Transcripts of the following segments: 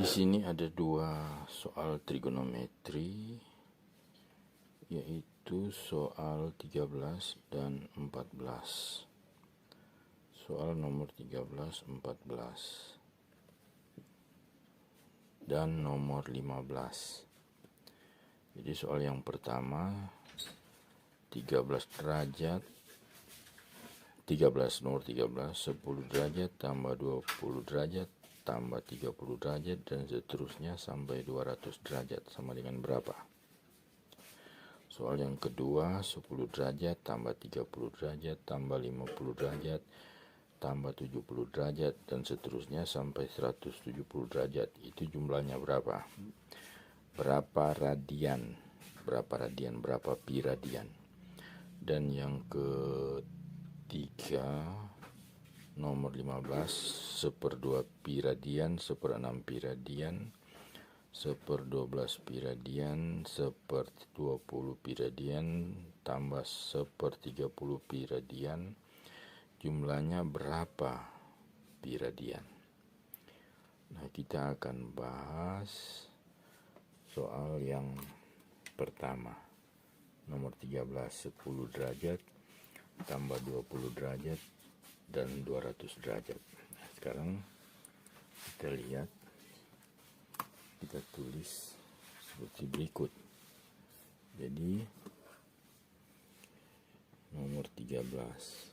sini ada dua soal trigonometri, yaitu soal 13 dan 14. Soal nomor 13, 14 dan nomor 15. Jadi soal yang pertama 13 derajat 13 nomor 13 10 derajat tambah 20 derajat tambah 30 derajat dan seterusnya sampai 200 derajat sama dengan berapa? Soal yang kedua 10 derajat tambah 30 derajat tambah 50 derajat tambah 70 derajat dan seterusnya sampai 170 derajat. Itu jumlahnya berapa? Berapa radian? Berapa pi radian? Dan yang ketiga nomor 15 1/2 pi radian 1/6 pi radian 1/12 pi radian 1/20 pi radian tambah 1/30 pi radian, jumlahnya berapa pi radian? Nah, kita akan bahas soal yang pertama nomor 13 10 derajat tambah 20 derajat dan 200 derajat. Nah, sekarang kita lihat, kita tulis seperti berikut. Jadi nomor 13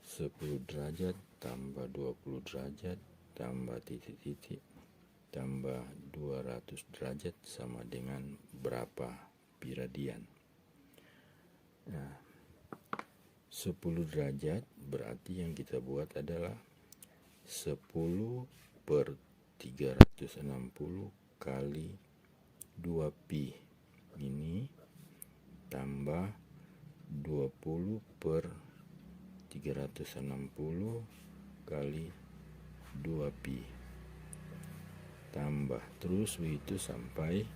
10 derajat tambah 20 derajat tambah titik-titik tambah 200 derajat sama dengan berapa pi radian? Nah, 10 derajat berarti yang kita buat adalah 10 per 360 kali 2 pi ini tambah 20 per 360 kali 2 pi tambah terus begitu sampai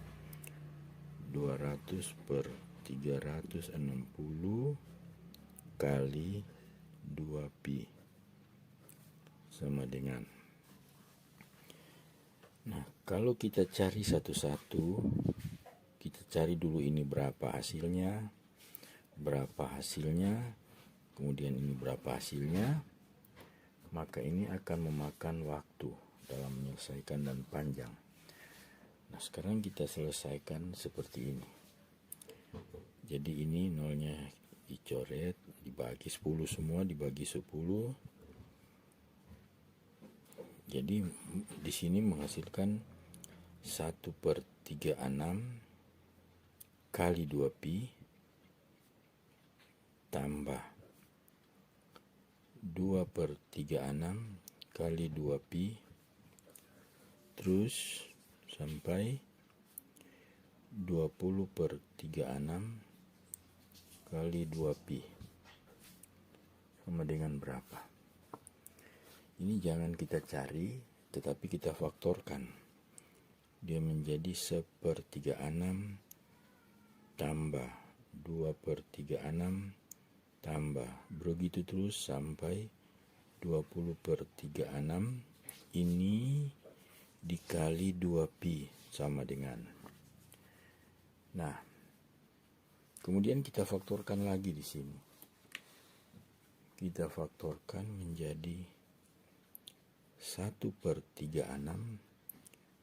200 per 360 kali 2 pi sama dengan. Nah, kalau kita cari satu-satu, kita cari dulu ini berapa hasilnya, kemudian ini berapa hasilnya, maka ini akan memakan waktu dalam menyelesaikan dan panjang. Nah, sekarang kita selesaikan seperti ini. Jadi ini nolnya dicoret, dibagi 10 semua, dibagi 10. Jadi di sini menghasilkan 1/36 kali 2 pi tambah 2/36 kali 2 pi terus sampai 20/36 kali 2 pi sama dengan berapa? Ini jangan kita cari, tetapi kita faktorkan. Dia menjadi 1/36 tambah 2/36 tambah begitu terus sampai 20/36 ini dikali 2 pi sama dengan. Nah, kemudian kita faktorkan lagi di sini. Kita faktorkan menjadi 1/36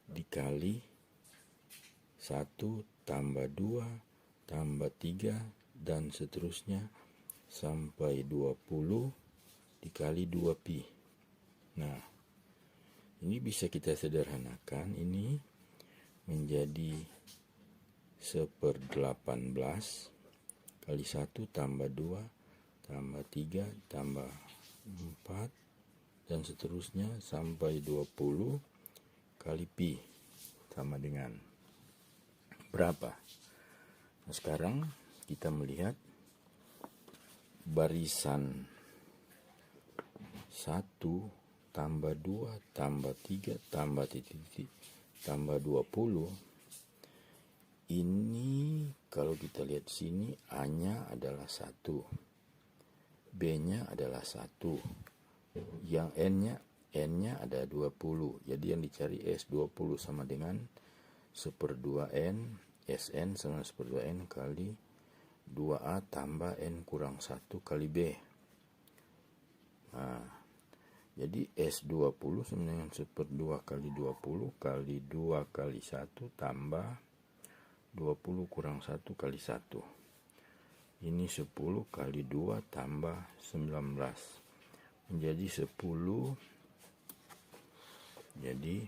dikali 1 tambah 2 tambah 3 dan seterusnya sampai 20 dikali 2 pi. Nah, ini bisa kita sederhanakan, ini menjadi 1/18 kali 1 tambah 2 tambah 3 tambah 4 dan seterusnya sampai 20 kali pi sama dengan berapa? Nah, sekarang kita melihat barisan 1 tambah 2 tambah 3 tambah titik-titik tambah 20. Ini kalau kita lihat sini A-nya adalah 1, B-nya adalah 1, yang N-nya N-nya ada 20. Jadi yang dicari S20 sama dengan 1/2N, Sn sama 1/2N kali 2A tambah N kurang 1 kali B. Nah, jadi S20 sama dengan 1/2 kali 20 kali 2 kali 1 tambah 20 kurang 1 kali 1. Ini 10 kali 2 tambah 19. Menjadi 10. Jadi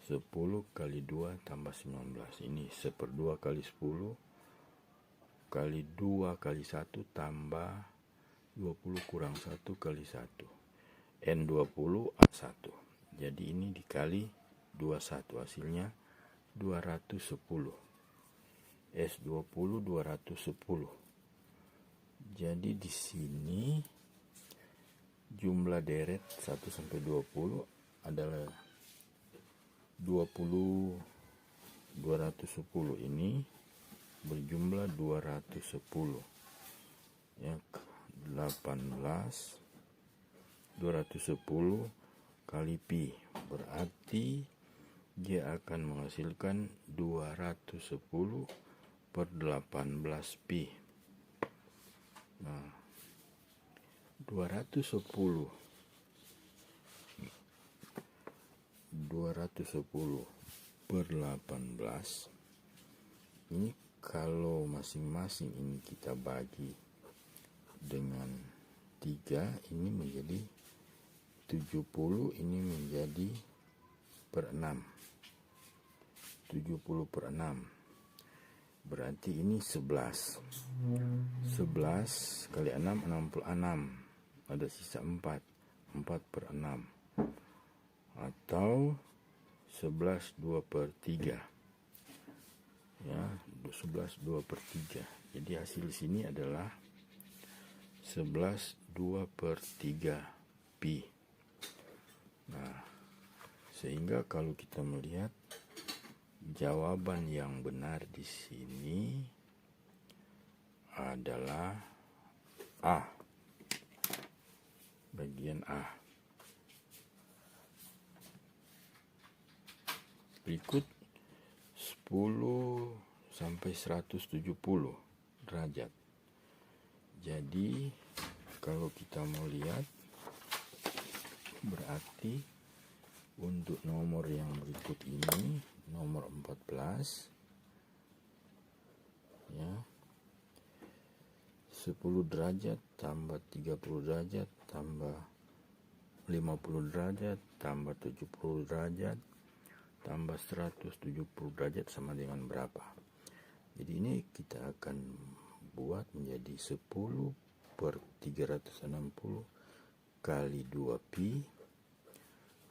10 kali 2 tambah 19. Ini 1/2 kali 10 kali 2 kali 1 tambah 20 kurang 1 kali 1. N20 A1. Jadi ini dikali 21, hasilnya 210. S20 210. Jadi di sini jumlah deret 1 sampai 20 adalah 20 210. Ini berjumlah 210. Ya, 18 210 kali pi, berarti dia akan menghasilkan 210 per 18 pi. Nah, 210 per 18 ini kalau masing-masing ini kita bagi dengan 3, ini menjadi 70, ini menjadi per 6. 70 per 6. Berarti ini 11. 11 kali 6, 66. Ada sisa 4. 4 per 6. Atau 11 2 per 3. Ya, 11 2 per 3. Jadi hasil sini adalah 11 2 per 3 pi. Nah, sehingga kalau kita melihat jawaban yang benar di sini adalah A. Bagian A. Berikut 10 sampai 170 derajat. Jadi kalau kita mau lihat, berarti untuk nomor yang berikut ini, nomor 14, ya, 10 derajat tambah 30 derajat tambah 50 derajat tambah 70 derajat tambah 170 derajat sama dengan berapa? Jadi ini kita akan buat menjadi 10 per 360 kali 2 pi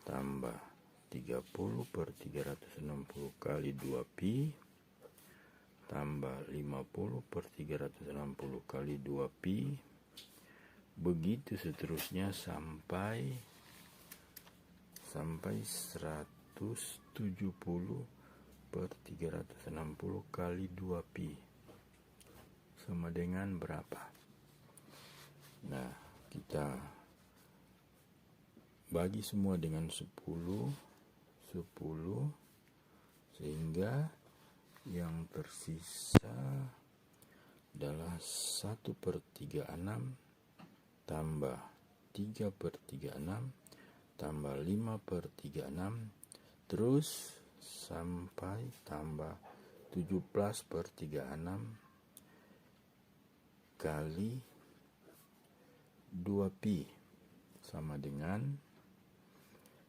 tambah 30 per 360 kali 2 pi tambah 50 per 360 kali 2 pi, begitu seterusnya sampai 170 per 360 kali 2 pi sama dengan berapa? Nah, kita bagi semua dengan 10 sehingga yang tersisa adalah 1 per 36 tambah 3 per 36 tambah 5 per 36 terus sampai tambah 17 per 36 kali 2 pi sama dengan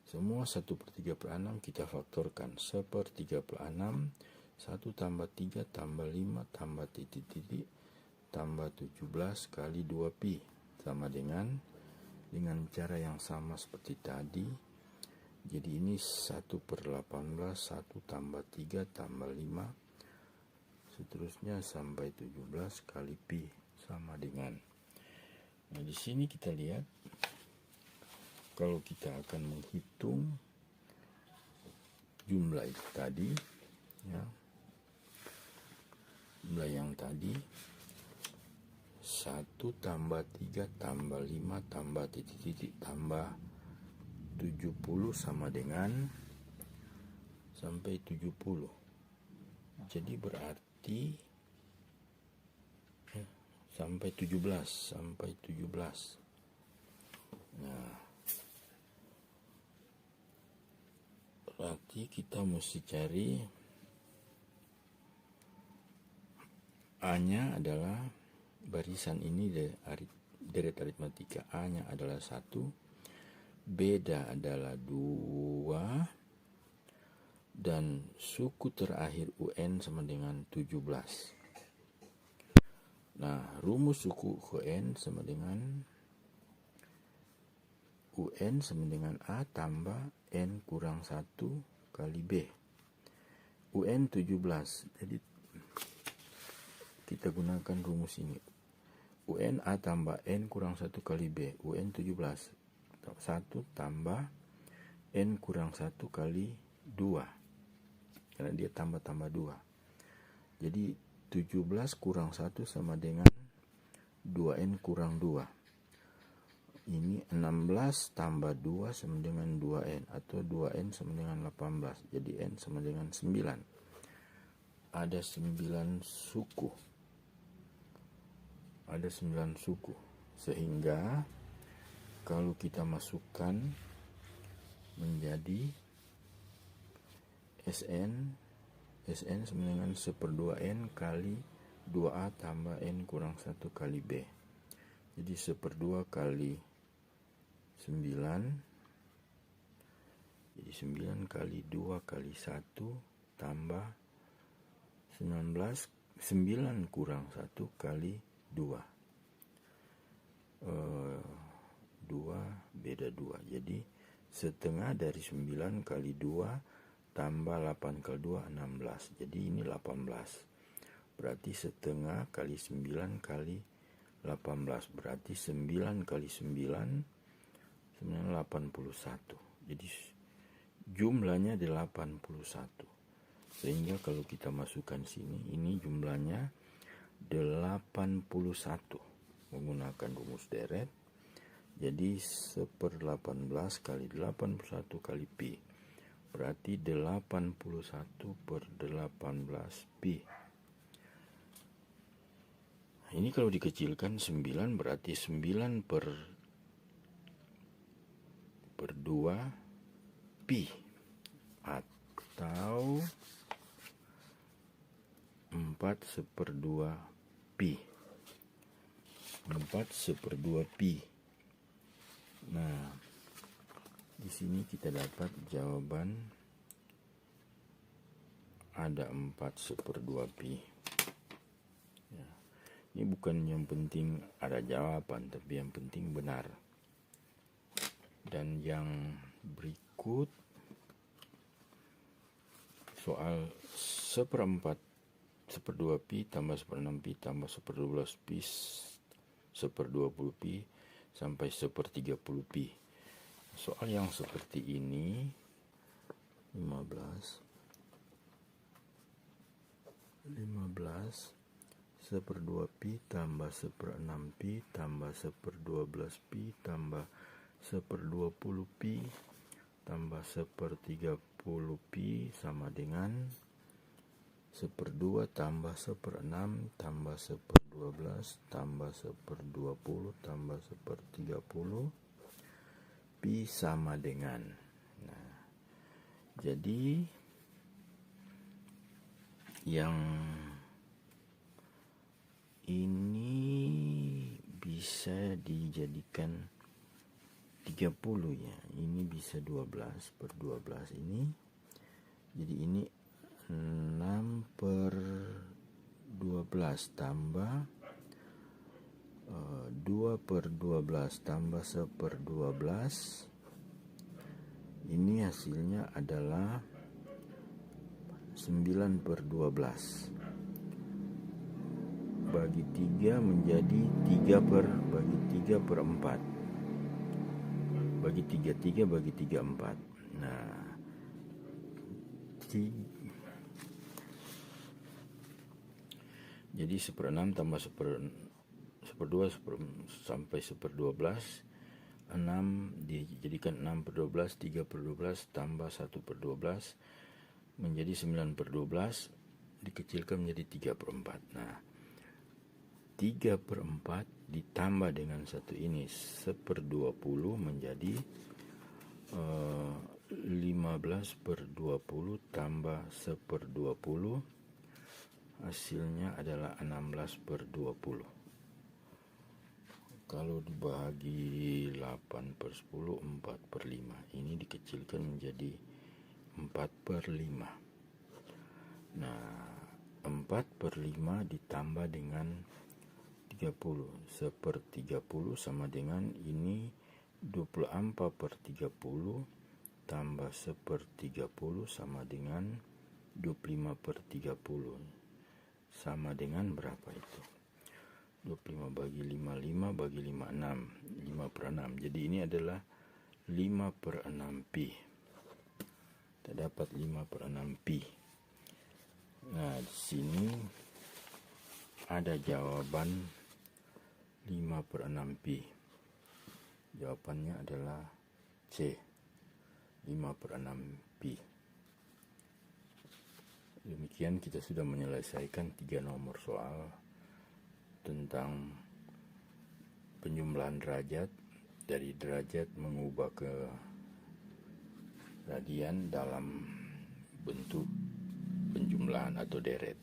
semua 1 per 36 kita faktorkan 1 per 36 1 tambah 3 tambah 5 tambah titik-titik tambah 17 kali 2 pi sama dengan cara yang sama seperti tadi. Jadi ini 1 per 18 1 tambah 3 tambah 5 seterusnya sampai 17 kali pi sama dengan. Nah, di sini kita lihat kalau kita akan menghitung jumlah itu tadi, ya, jumlah yang tadi 1 tambah 3 tambah 5 tambah titik-titik tambah 70 sama dengan sampai 70. Jadi berarti sampai 17. Nah, berarti kita mesti cari A-nya adalah barisan ini deret aritmatika. A-nya adalah 1, beda adalah 2, dan suku terakhir UN sama dengan 17. Nah, rumus suku UN sama dengan UN sama dengan A tambah N kurang 1 kali B. UN 17. Jadi kita gunakan rumus ini. UN A tambah N kurang 1 kali B. UN 17. 1 tambah N kurang 1 kali 2. Karena dia tambah-tambah 2. Jadi 17 kurang 1 sama dengan 2N kurang 2. Ini 16 tambah 2 sama dengan 2N. Atau 2N sama dengan 18. Jadi N sama dengan 9. Ada 9 suku. Sehingga kalau kita masukkan menjadi SN sama dengan 1/2N kali 2A tambah N kurang 1 kali B. Jadi 1/2 kali 9. Jadi 9 kali 2 kali 1 tambah 19. 9 kurang 1 kali 2. 2 beda 2. Jadi setengah dari 9 kali 2 tambah 8 kali 2, 16. Jadi ini 18. Berarti setengah kali 9 kali 18. Berarti 9 kali 9 sebenarnya 81. Jadi jumlahnya 81. Sehingga kalau kita masukkan sini, ini jumlahnya 81 menggunakan rumus deret. Jadi 1/18 kali 81 kali pi. Berarti 81/18 pi. Ini kalau dikecilkan 9 berarti 9 per 2 pi. Atau 4/2 pi. 4/2 pi. Nah, di sini kita dapat jawaban ada 4/2 pi. Ya. Ini bukan yang penting ada jawaban, tapi yang penting benar. Dan yang berikut soal 1/4/2 pi tambah 1/6 pi tambah 1/12 pi 1/20 pi sampai 1/30 pi. Soal yang seperti ini 15 1/2 pi tambah 1/6 pi tambah 1/12 pi tambah 1/20 pi tambah 1/30 pi sama dengan 1/2 tambah 1/6 tambah 1/12 tambah 1/20 tambah 1/30 pi sama dengan. Nah, jadi yang ini bisa dijadikan 30 ya. Ini bisa 12/12 ini. Jadi ini 6/12 tambah 2/12 tambah 1/12. Ini hasilnya adalah 9/12. Bagi 3 menjadi 3/4. Bagi 3 bagi 3 4. Nah, jadi 1/6 tambah 1/12 1/2 sampai 1/12. 6 dijadikan 6/12, 3/12 tambah 1/12 menjadi 9/12, dikecilkan menjadi 3/4. Nah, 3/4 ditambah dengan satu ini 1/20 menjadi 15/20 tambah 1/20, hasilnya adalah 16/20. Kalau dibagi 8/10, 4/5, ini dikecilkan menjadi 4/5. Nah, 4/5 ditambah dengan 30, 1/30 sama dengan ini 24/30 tambah 1/30 sama dengan 25/30. Sama dengan berapa itu? 25 bagi 5, 5 bagi 5, 6. 5/6. Jadi ini adalah 5/6 pi. Kita dapat 5/6 pi. Nah, di sini ada jawaban 5/6 pi. Jawabannya adalah C, 5/6 pi. Demikian kita sudah menyelesaikan 3 nomor soal tentang penjumlahan derajat, dari derajat mengubah ke radian dalam bentuk penjumlahan atau deret.